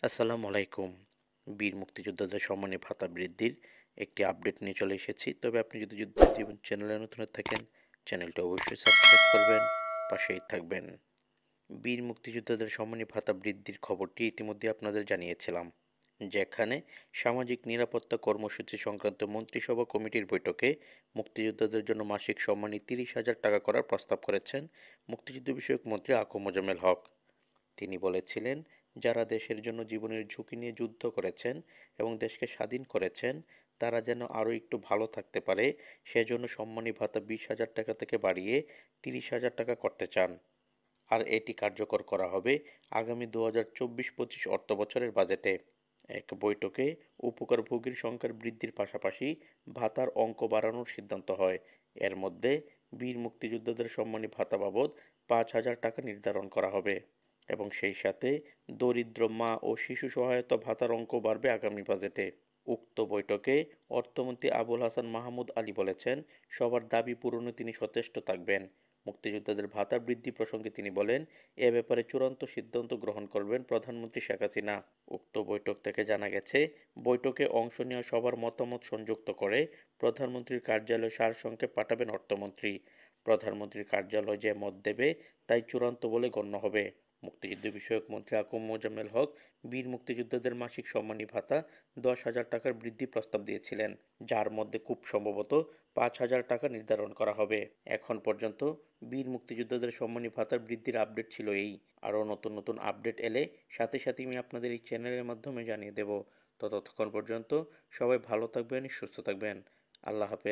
আসসালামু আলাইকুম। বীর মুক্তিযোদ্ধাদের সম্মানী ভাতা বৃদ্ধির একটি আপডেট নিয়ে চলে এসেছি। তবে আপনি যদি যুদ্ধের জীবন চ্যানেলে নতুন হয়ে থাকেন, চ্যানেলটা অবশ্যই সাবস্ক্রাইব করবেন, পাশেই থাকবেন। বীর মুক্তিযোদ্ধাদের সম্মানী ভাতা বৃদ্ধির খবরটি ইতিমধ্যে আপনাদের জানিয়েছিলাম, যেখানে সামাজিক নিরাপত্তা কর্মসূচি সংক্রান্ত মন্ত্রিসভা কমিটির বৈঠকে মুক্তিযোদ্ধাদের জন্য মাসিক সম্মানী 30,000 টাকা করার প্রস্তাব করেছেন মুক্তিযুদ্ধ বিষয়ক মন্ত্রী মোজাম্মেল হক। তিনি বলেছিলেন, যারা দেশের জন্য জীবনের ঝুঁকি নিয়ে যুদ্ধ করেছেন এবং দেশকে স্বাধীন করেছেন, তারা যেন আরও একটু ভালো থাকতে পারে, সেজন্য সম্মানী ভাতা 20,000 টাকা থেকে বাড়িয়ে 30,000 টাকা করতে চান। আর এটি কার্যকর করা হবে আগামী 2024-25 অর্থবছরের বাজেটে। এক বৈঠকে উপকারভোগীর সংখ্যার বৃদ্ধির পাশাপাশি ভাতার অঙ্ক বাড়ানোর সিদ্ধান্ত হয়। এর মধ্যে বীর মুক্তিযোদ্ধাদের সম্মানী ভাতা বাবদ 5,000 টাকা নির্ধারণ করা হবে এবং সেই সাথে দরিদ্র মা ও শিশু সহায়তা ভাতার অঙ্ক বাড়বে আগামী বাজেটে। উক্ত বৈঠকে অর্থমন্ত্রী আবুল হাসান মাহমুদ আলী বলেছেন, সবার দাবি পূরণে তিনি সচেষ্ট থাকবেন। মুক্তিযোদ্ধাদের ভাতা বৃদ্ধি প্রসঙ্গে তিনি বলেন, এ ব্যাপারে চূড়ান্ত সিদ্ধান্ত গ্রহণ করবেন প্রধানমন্ত্রী শেখ হাসিনা। উক্ত বৈঠক থেকে জানা গেছে, বৈঠকে অংশ নেওয়া সবার মতামত সংযুক্ত করে প্রধানমন্ত্রীর কার্যালয়ে সারসংক্ষেপ পাঠাবেন অর্থমন্ত্রী। প্রধানমন্ত্রীর কার্যালয় যে মত দেবে তাই চূড়ান্ত বলে গণ্য হবে। মুক্তিযুদ্ধ বিষয়ক মন্ত্রী মোজাম্মেল হক বীর মুক্তিযোদ্ধাদের মাসিক সম্মানী ভাতা 10,000 টাকার বৃদ্ধি প্রস্তাব দিয়েছিলেন, যার মধ্যে খুব সম্ভবত 5,000 টাকা নির্ধারণ করা হবে। এখন পর্যন্ত বীর মুক্তিযোদ্ধাদের সম্মানী ভাতার বৃদ্ধির আপডেট ছিল এই। আরও নতুন নতুন আপডেট এলে সাথে সাথে আমি আপনাদের এই চ্যানেলের মাধ্যমে জানিয়ে দেব। ততক্ষণ পর্যন্ত সবাই ভালো থাকবেন, সুস্থ থাকবেন। আল্লাহ হাফেজ।